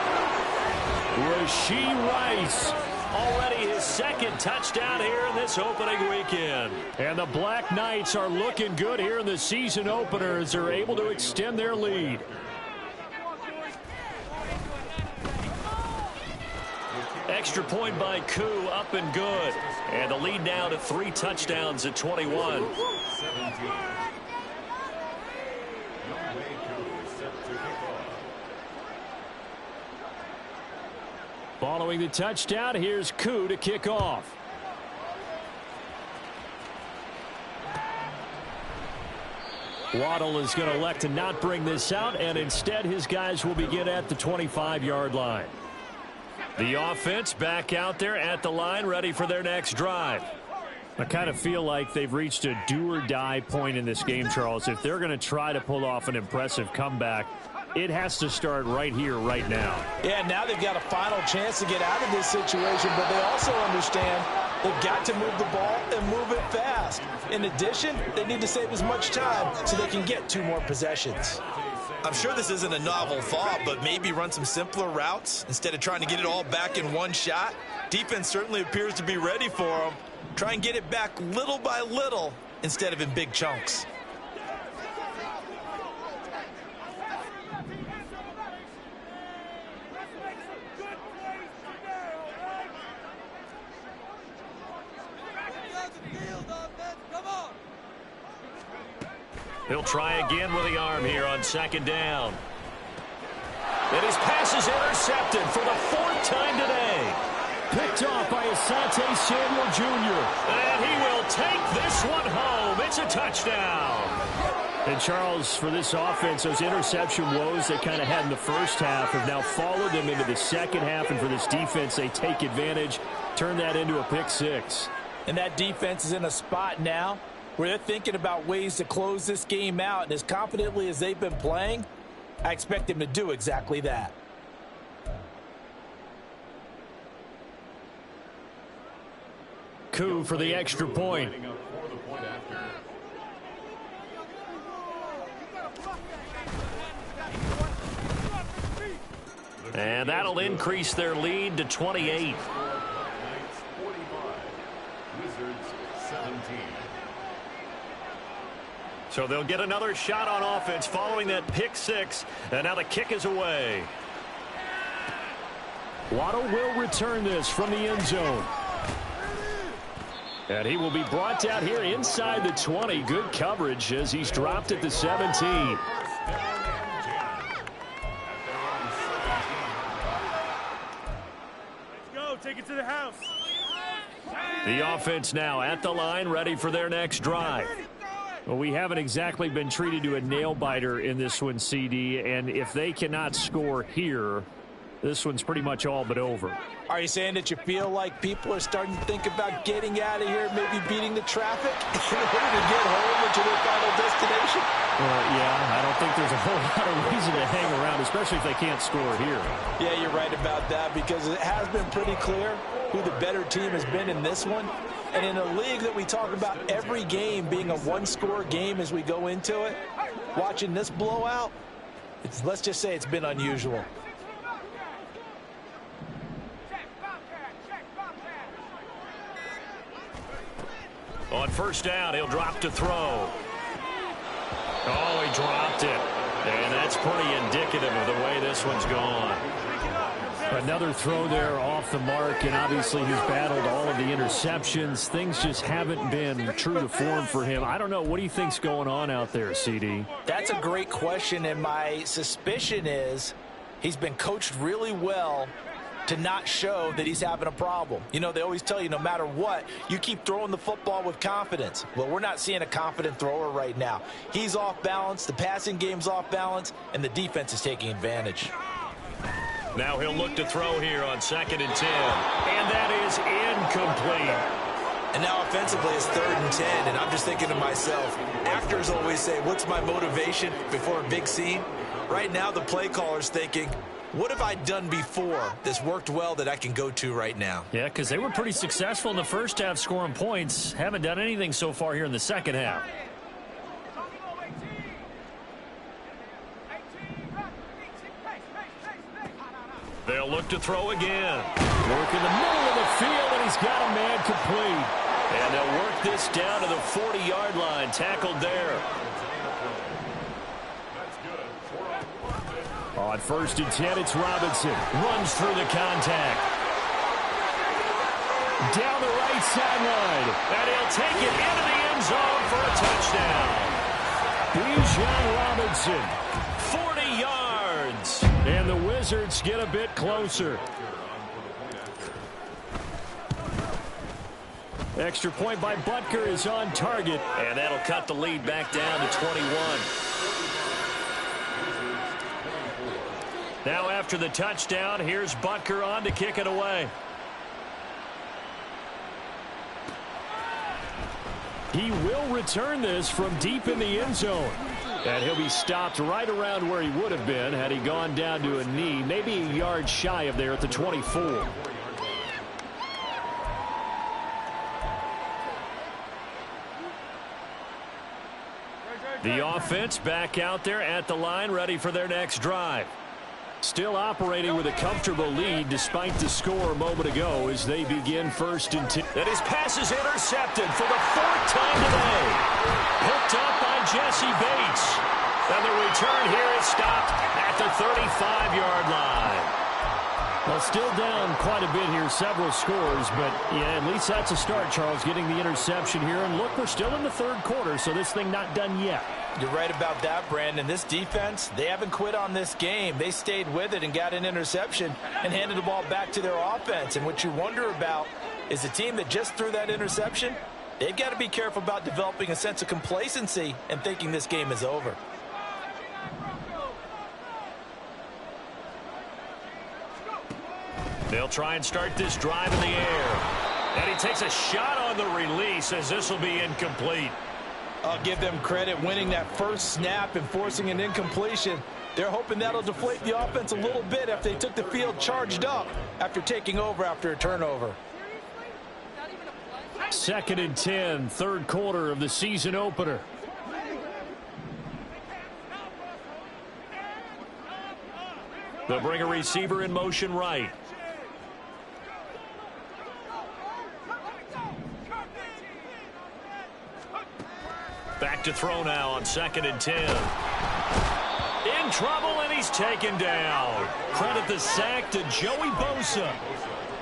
Rashee Rice Already his second touchdown here in this opening weekend. And the Black Knights are looking good here in the season opener as they're able to extend their lead. Extra point by Koo, up and good. And the lead now to 3 touchdowns at 21. Following the touchdown, here's Koo to kick off. Waddle is going to elect to not bring this out, and instead his guys will begin at the 25-yard line. The offense back out there at the line, ready for their next drive. I kind of feel like they've reached a do-or-die point in this game, Charles. If they're going to try to pull off an impressive comeback, it has to start right here, right now. Yeah, now they've got a final chance to get out of this situation, but they also understand they've got to move the ball and move it fast. In addition, they need to save as much time so they can get 2 more possessions. I'm sure this isn't a novel thought, but maybe run some simpler routes instead of trying to get it all back in one shot. Defense certainly appears to be ready for them. Try and get it back little by little instead of in big chunks. He'll try again with the arm here on second down. And his pass is intercepted for the 4th time today. Picked off by Asante Samuel Jr. And he will take this one home. It's a touchdown. And Charles, for this offense, those interception woes they kind of had in the first half have now followed them into the second half. And for this defense, they take advantage, turn that into a pick 6. And that defense is in a spot now where they're thinking about ways to close this game out. And as confidently as they've been playing, I expect them to do exactly that. Koo for the extra point. And that'll increase their lead to 28. So they'll get another shot on offense following that pick 6. And now the kick is away. Waddle will return this from the end zone. And he will be brought down here inside the 20. Good coverage as he's dropped at the 17. Let's go. Take it to the house. The offense now at the line, ready for their next drive. Well, we haven't exactly been treated to a nail-biter in this one, CD, and if they cannot score here, this one's pretty much all but over. Are you saying that you feel like people are starting to think about getting out of here, maybe beating the traffic in order to get home or to their final destination? Well, yeah, I don't think there's a whole lot of reason to hang around, especially if they can't score here. Yeah, you're right about that because it has been pretty clear who the better team has been in this one. And in a league that we talk about every game being a one-score game as we go into it, watching this blowout, let's just say it's been unusual. On first down, he'll drop to throw. Oh, he dropped it. And that's pretty indicative of the way this one's gone. Another throw there off the mark, and obviously he's battled all of the interceptions. Things just haven't been true to form for him. I don't know. What do you think's going on out there, CD? That's a great question, and my suspicion is he's been coached really well to not show that he's having a problem. You know, they always tell you no matter what, you keep throwing the football with confidence. Well, we're not seeing a confident thrower right now. He's off balance, the passing game's off balance, and the defense is taking advantage. Now he'll look to throw here on 2nd and 10. And that is incomplete. And now offensively it's 3rd and 10, and I'm just thinking to myself, actors always say, what's my motivation before a big scene? Right now the play caller's thinking, what have I done before that's worked well that I can go to right now? Yeah, because they were pretty successful in the first half scoring points. Haven't done anything so far here in the second half. They'll look to throw again. Work in the middle of the field. he's got a man complete. And they'll work this down to the 40-yard line. Tackled there. On 1st and 10, it's Robinson. Runs through the contact. Down the right sideline. And he'll take it into the end zone for a touchdown. Bijan Robinson. 40 yards. And the Wizards get a bit closer. Extra point by Butker is on target. And that'll cut the lead back down to 21. Now after the touchdown, here's Butker on to kick it away. He will return this from deep in the end zone. And he'll be stopped right around where he would have been had he gone down to a knee, maybe a yard shy of there at the 24. The offense back out there at the line, ready for their next drive. Still operating with a comfortable lead despite the score a moment ago as they begin 1st and 10. And his pass is intercepted for the 4th time today. Picked up by Jesse Bates. And the return here is stopped at the 35-yard line. Well, still down quite a bit here, several scores, but yeah, at least that's a start, Charles, getting the interception here. And look, we're still in the 3rd quarter, so this thing not done yet. You're right about that, Brandon. This defense, they haven't quit on this game. They stayed with it and got an interception and handed the ball back to their offense. And what you wonder about is the team that just threw that interception, they've got to be careful about developing a sense of complacency and thinking this game is over. They'll try and start this drive in the air. And he takes a shot on the release as this will be incomplete. I'll give them credit winning that first snap and forcing an incompletion. They're hoping that'll deflate the offense a little bit after they took the field charged up after taking over after a turnover. 2nd and 10, 3rd quarter of the season opener. They'll bring a receiver in motion right. Back to throw now on 2nd and 10. In trouble, and he's taken down. Credit the sack to Joey Bosa.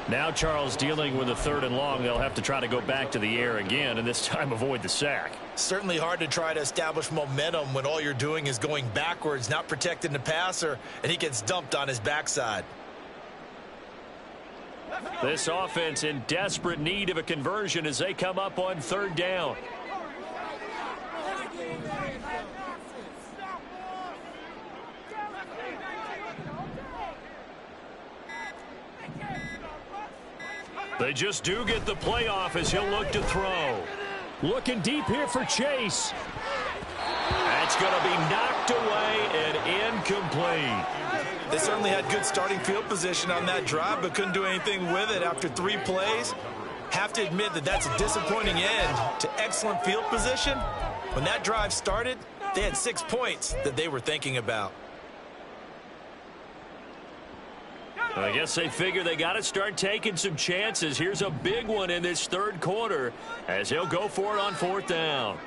Now Charles dealing with a 3rd and long. They'll have to try to go back to the air again, and this time avoid the sack. Certainly hard to try to establish momentum when all you're doing is going backwards, not protecting the passer, and he gets dumped on his backside. This offense in desperate need of a conversion as they come up on 3rd down. They just do get the playoff as he'll look to throw. Looking deep here for Chase. That's going to be knocked away and incomplete. They certainly had good starting field position on that drive, but couldn't do anything with it after 3 plays. Have to admit that that's a disappointing end to excellent field position. When that drive started, they had 6 points that they were thinking about. I guess they figure they got to start taking some chances. Here's a big one in this 3rd quarter as he'll go for it on 4th down.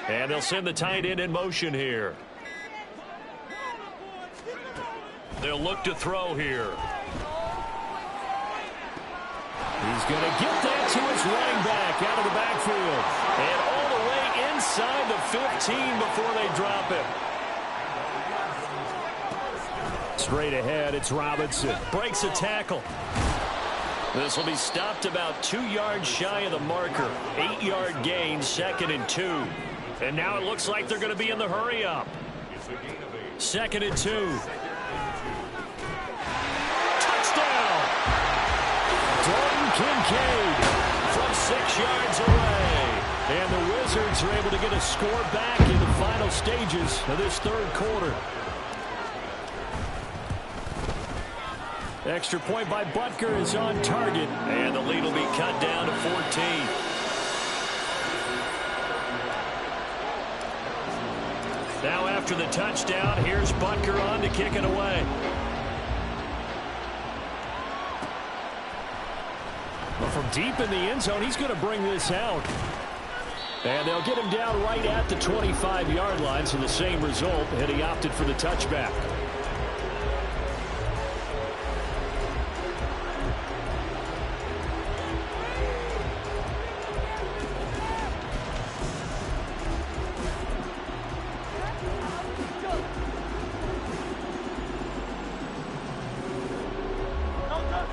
And they'll send the tight end in motion here. They'll look to throw here. He's going to get that to his running back out of the backfield. And all the way inside the 15 before they drop him. Straight ahead, it's Robinson. Breaks a tackle. This will be stopped about 2 yards shy of the marker. 8-yard gain, 2nd and 2. And now it looks like they're going to be in the hurry up. 2nd and 2. Touchdown! Dalton Kincaid From 6 yards away. And the Wizards are able to get a score back in the final stages of this 3rd quarter. Extra point by Butker is on target. And the lead will be cut down to 14. Now after the touchdown, here's Butker on to kick it away. Well, from deep in the end zone, he's going to bring this out. And they'll get him down right at the 25-yard line, so the same result, and he opted for the touchback.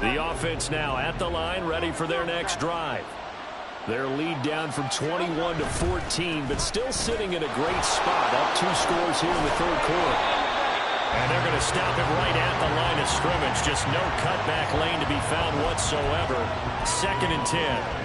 The offense now at the line, ready for their next drive. Their lead down from 21 to 14, but still sitting in a great spot. Up 2 scores here in the third quarter. And they're going to stop him right at the line of scrimmage. Just no cutback lane to be found whatsoever. 2nd and 10.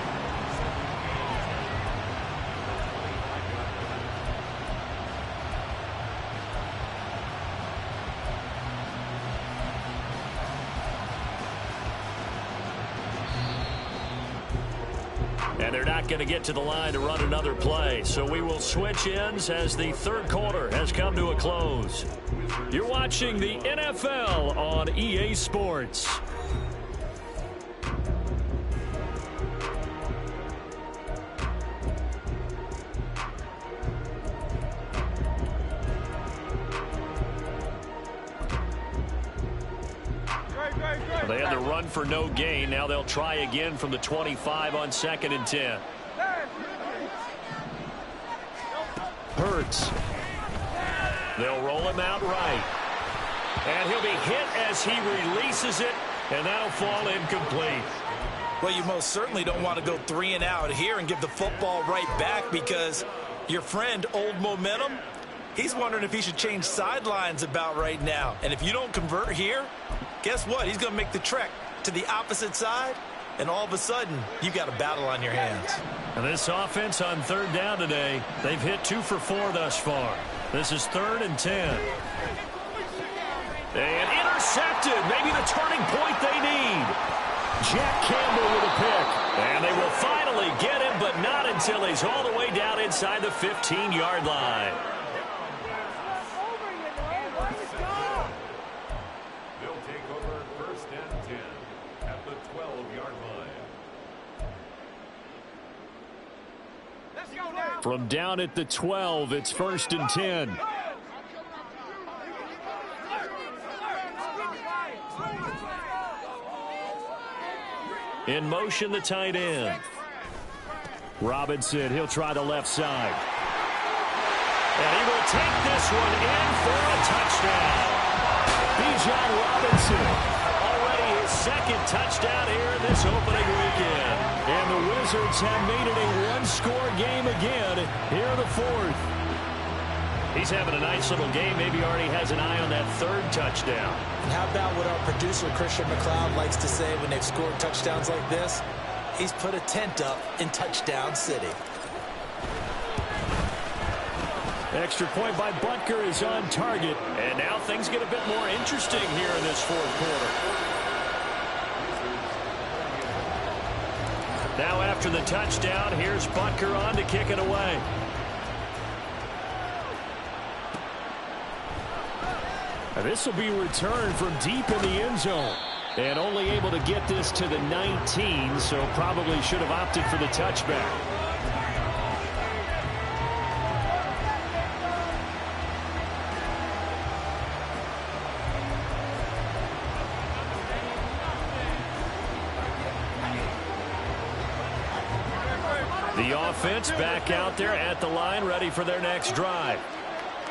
And they're not going to get to the line to run another play. So we will switch ends as the third quarter has come to a close. You're watching the NFL on EA Sports. They had the run for no gain. Now they'll try again from the 25 on 2nd and 10. Hurts. They'll roll him out right. And he'll be hit as he releases it, and that'll fall incomplete. Well, you most certainly don't want to go 3 and out here and give the football right back, because your friend, Old Momentum, he's wondering if he should change sidelines about right now. And if you don't convert here, guess what? He's going to make the trek to the opposite side, and all of a sudden, you've got a battle on your hands. And this offense on 3rd down today, they've hit 2 for 4 thus far. This is 3rd and 10. And intercepted. Maybe the turning point they need. Jack Campbell with a pick. And they will finally get him, but not until he's all the way down inside the 15-yard line. They'll take over 1st and 10 at the 12-yard line. From down at the 12, it's 1st and 10. In motion, the tight end. Robinson, he'll try the left side. And he will take this one in for a touchdown. Bijan Robinson. Already his 2nd touchdown here in this opening weekend. And the Wizards have made it a 1-score game again here in the 4th. He's having a nice little game. Maybe already has an eye on that 3rd touchdown. And how about what our producer, Christian McLeod, likes to say when they've scored touchdowns like this? He's put a tent up in Touchdown City. Extra point by Butker is on target. And now things get a bit more interesting here in this 4th quarter. Now after the touchdown, here's Butker on to kick it away. This will be returned from deep in the end zone. And only able to get this to the 19, so probably should have opted for the touchback. The offense back out there at the line, ready for their next drive.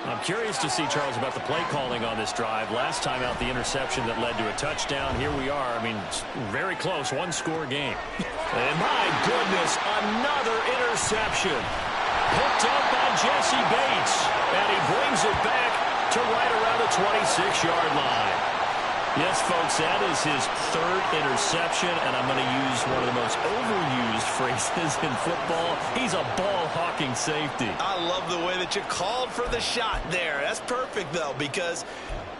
I'm curious to see, Charles, about the play calling on this drive. Last time out, the interception that led to a touchdown. Here we are. I mean, very close, 1-score game. And my goodness, another interception. Picked up by Jesse Bates. And he brings it back to right around the 26-yard line. Yes, folks, that is his 3rd interception, and I'm going to use one of the most overused phrases in football. He's a ball-hawking safety. I love the way that you called for the shot there. That's perfect, though, because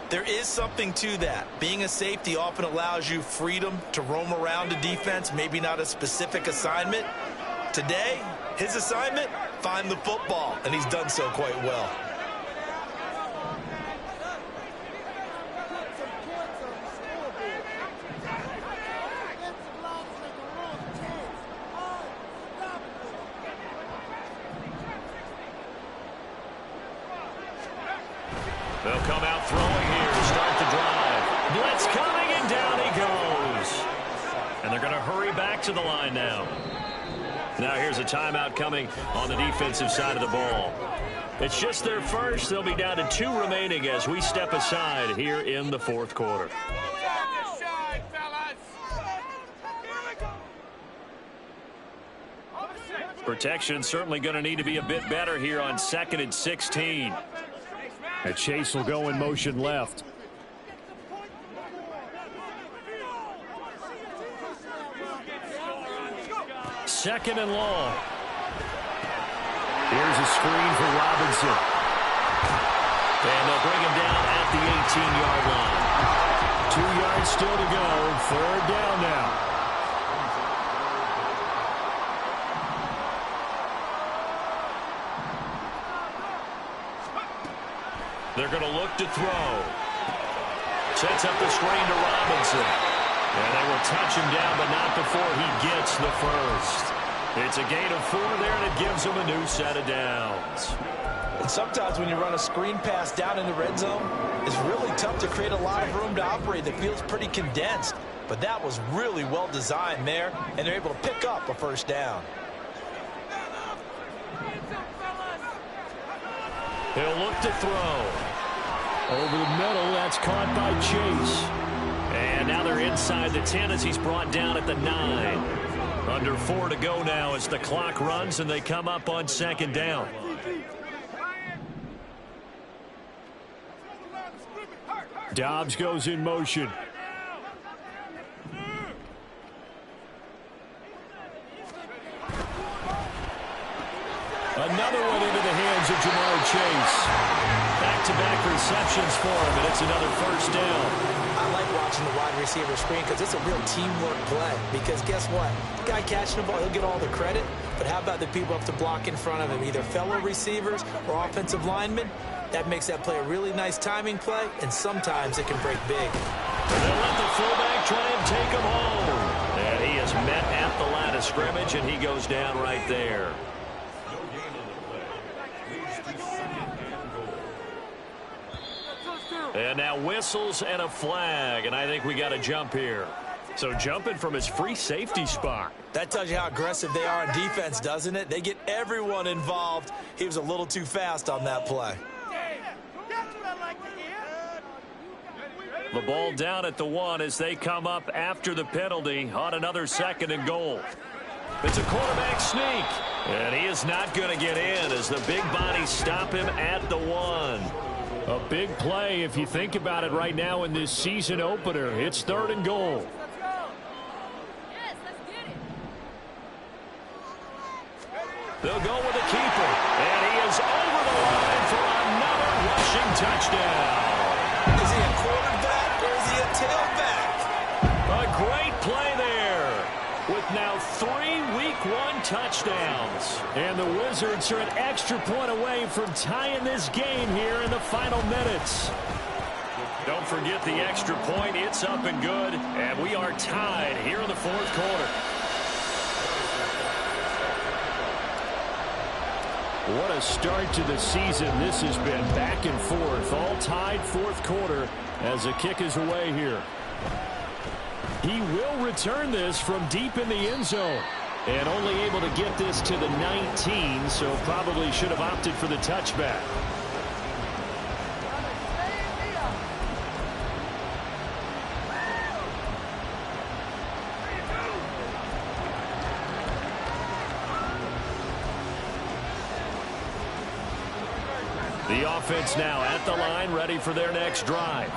there is something to that. Being a safety often allows you freedom to roam around a defense, maybe not a specific assignment. Today, his assignment, find the football, and he's done so quite well. They'll come out throwing here to start the drive. Blitz coming, and down he goes. And they're going to hurry back to the line now. Now here's a timeout coming on the defensive side of the ball. It's just their first. They'll be down to 2 remaining as we step aside here in the fourth quarter. Protection certainly going to need to be a bit better here on 2nd and 16. And Chase will go in motion left. Second and long. Here's a screen for Robinson. And they'll bring him down at the 18-yard line. 2 yards still to go. 3rd down now. They're going to look to throw. Sets up the screen to Robinson. And they will touch him down, but not before he gets the first. It's a gain of 4 there, and it gives him a new set of downs. And sometimes when you run a screen pass down in the red zone, it's really tough to create a lot of room to operate that feels pretty condensed. But that was really well designed there, and they're able to pick up a first down. He'll look to throw. Over the middle, that's caught by Chase. And now they're inside the 10 as he's brought down at the 9. Under 4 to go now as the clock runs and they come up on 2nd down. Dobbs goes in motion. Another one into the hands of Jamar Chase. Back-to-back receptions for him, and it's another first down. I like watching the wide receiver screen because it's a real teamwork play. Because guess what? The guy catching the ball, he'll get all the credit. But how about the people up to block in front of him, either fellow receivers or offensive linemen? That makes that play a really nice timing play, and sometimes it can break big. And they'll let the fullback try and take him home. And he is met at the line of scrimmage, and he goes down right there. And now whistles and a flag, and I think we got a jump here. So jumping from his free safety spot. That tells you how aggressive they are on defense, doesn't it? They get everyone involved. He was a little too fast on that play. The ball down at the 1 as they come up after the penalty on another 2nd and goal. It's a quarterback sneak, and he is not going to get in as the big bodies stop him at the 1. A big play if you think about it right now in this season opener. It's 3rd and goal. They'll go with the keeper, and he is over the line for another rushing touchdown. Is he a quarterback or is he a tailback? A great play there with now 3 Week 1 touchdowns. And the Wizards are an extra point away from tying this game here in the final minutes. Don't forget the extra point. It's up and good, and we are tied here in the 4th quarter. What a start to the season. This has been back and forth, all tied 4th quarter as the kick is away here. He will return this from deep in the end zone. And only able to get this to the 19, so probably should have opted for the touchback. The offense now at the line, ready for their next drive.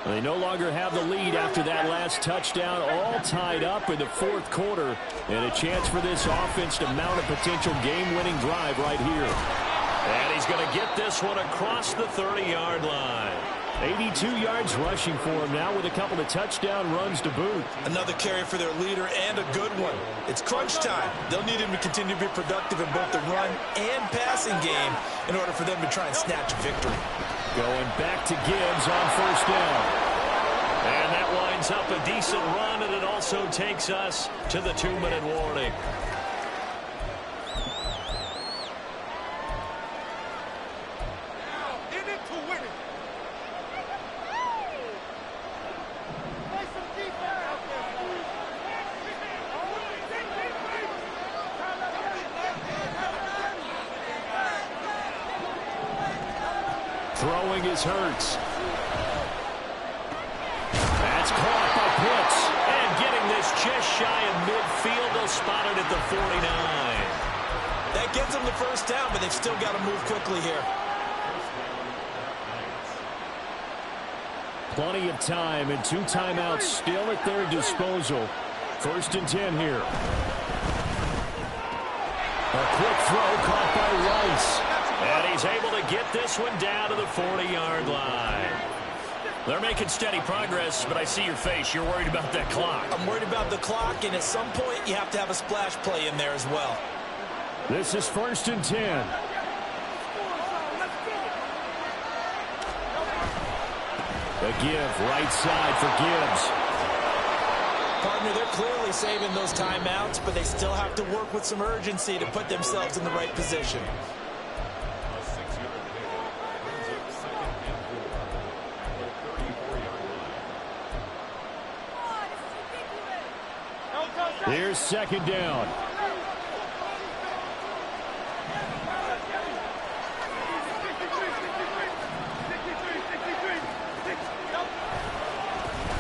They no longer have the lead after that last touchdown, all tied up in the 4th quarter, and a chance for this offense to mount a potential game-winning drive right here. And he's going to get this one across the 30-yard line. 82 yards rushing for him now with a couple of touchdown runs to boot. Another carry for their leader and a good one. It's crunch time. They'll need him to continue to be productive in both the run and passing game in order for them to try and snatch a victory. Going back to Gibbs on 1st down. And that winds up a decent run, and it also takes us to the 2-minute warning. In it to win it. Throwing is Hurts. That's caught by Pitts. And getting this just shy of midfield. They'll spot it at the 49. That gets them the first down, but they've still got to move quickly here. Plenty of time and 2 timeouts still at their disposal. 1st and 10 here. A quick throw caught by Rice. And he's able to get this one down to the 40-yard line. They're making steady progress, but I see your face. You're worried about that clock. I'm worried about the clock, and at some point, you have to have a splash play in there as well. This is 1st and 10. The give, right side for Gibbs. Partner, they're clearly saving those timeouts, but they still have to work with some urgency to put themselves in the right position. A 6-yard pickup brings up 2nd and 4 at the 34-yard line. Here's 2nd down.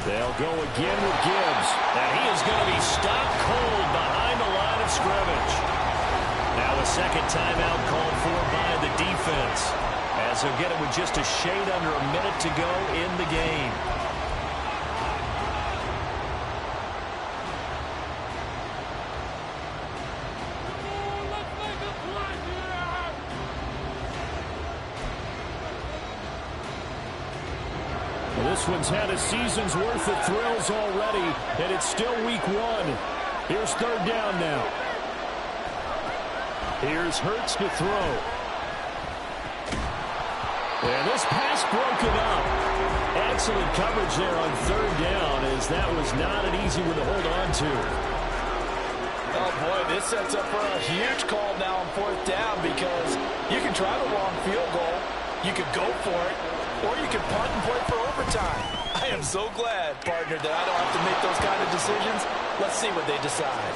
They'll go again with Gibbs. And he is going to be stopped cold behind the line of scrimmage. Now a 2nd timeout called for by the defense, as they'll get it with just a shade under a minute to go in the game. This one's had a season's worth of thrills already, and it's still week 1. Here's 3rd down now. Here's Hurts to throw. And this pass broken up. Excellent coverage there on 3rd down, as that was not an easy one to hold on to. Oh, boy, this sets up for a huge call now on 4th down, because you can try the long field goal, you could go for it, or you can punt and play for overtime. I am so glad, partner, that I don't have to make those kind of decisions. Let's see what they decide.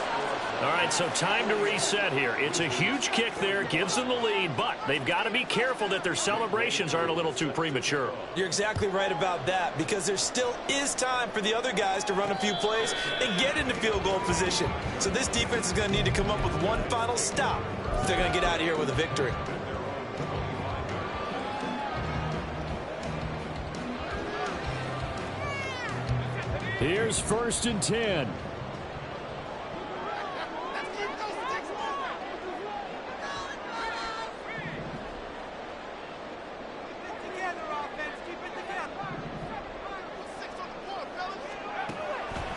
All right, so time to reset here. It's a huge kick there, gives them the lead, but they've got to be careful that their celebrations aren't a little too premature. You're exactly right about that, because there still is time for the other guys to run a few plays and get into field goal position. So this defense is going to need to come up with one final stop if they're going to get out of here with a victory. Here's 1st and 10.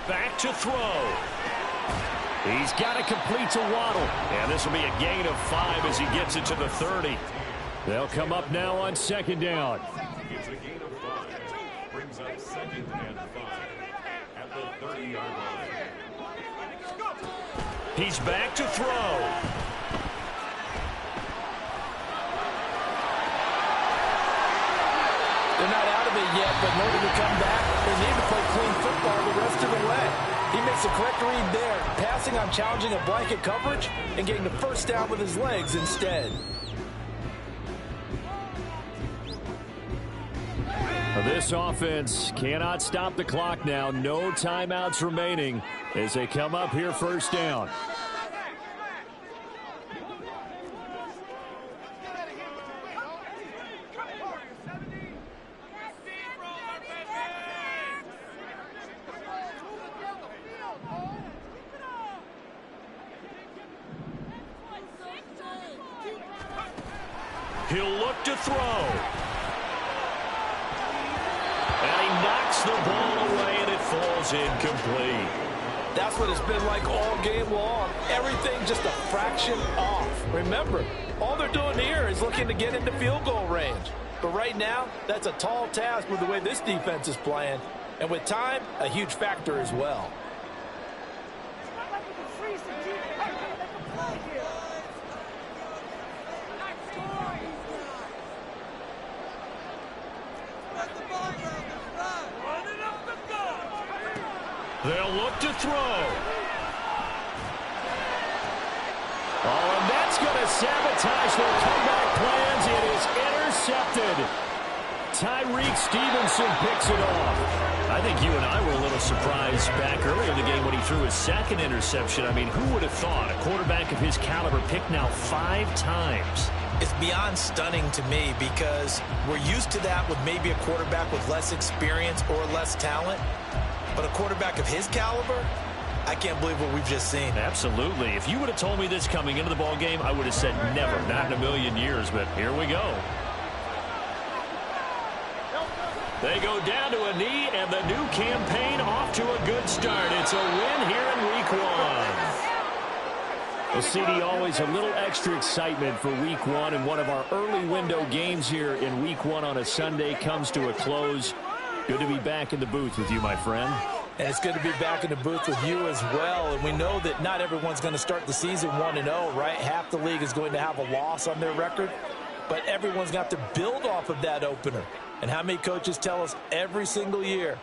Back to throw. He's got it complete to Waddle. And this will be a gain of 5 as he gets it to the 30. They'll come up now on 2nd down. It's a gain of 5. Brings up 2nd and 5 at the 30-yard line. He's back to throw. They're not out of it yet, but in order to come back, they need to play clean football the rest of the way. He makes a correct read there, passing on challenging a blanket coverage and getting the 1st down with his legs instead. This offense cannot stop the clock now. No timeouts remaining as they come up here 1st down. He'll look to throw. And he knocks the ball away, and it falls incomplete. That's what it's been like all game long. Everything just a fraction off. Remember, all they're doing here is looking to get into field goal range. But right now, that's a tall task with the way this defense is playing. And with time, a huge factor as well. They'll look to throw. Oh, and that's going to sabotage their comeback plans. It is intercepted. Tyreek Stevenson picks it off. I think you and I were a little surprised back earlier in the game when he threw his second interception. I mean, who would have thought a quarterback of his caliber picked now 5 times? It's beyond stunning to me because we're used to that with maybe a quarterback with less experience or less talent. But a quarterback of his caliber, I can't believe what we've just seen. Absolutely. If you would have told me this coming into the ball game, I would have said never, not in a million years. But here we go. They go down to a knee, and the new campaign off to a good start. It's a win here in Week 1. Well, CD, always a little extra excitement for Week 1, and one of our early window games here in Week 1 on a Sunday comes to a close. Good to be back in the booth with you, my friend. And it's good to be back in the booth with you as well. And we know that not everyone's going to start the season 1-0, right? Half the league is going to have a loss on their record. But everyone's got to build off of that opener. And how many coaches tell us every single year,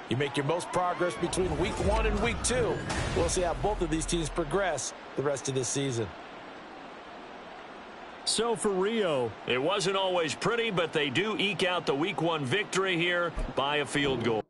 you make your most progress between Week 1 and Week 2. We'll see how both of these teams progress the rest of this season. So for Rio, it wasn't always pretty, but they do eke out the Week 1 victory here by a field goal.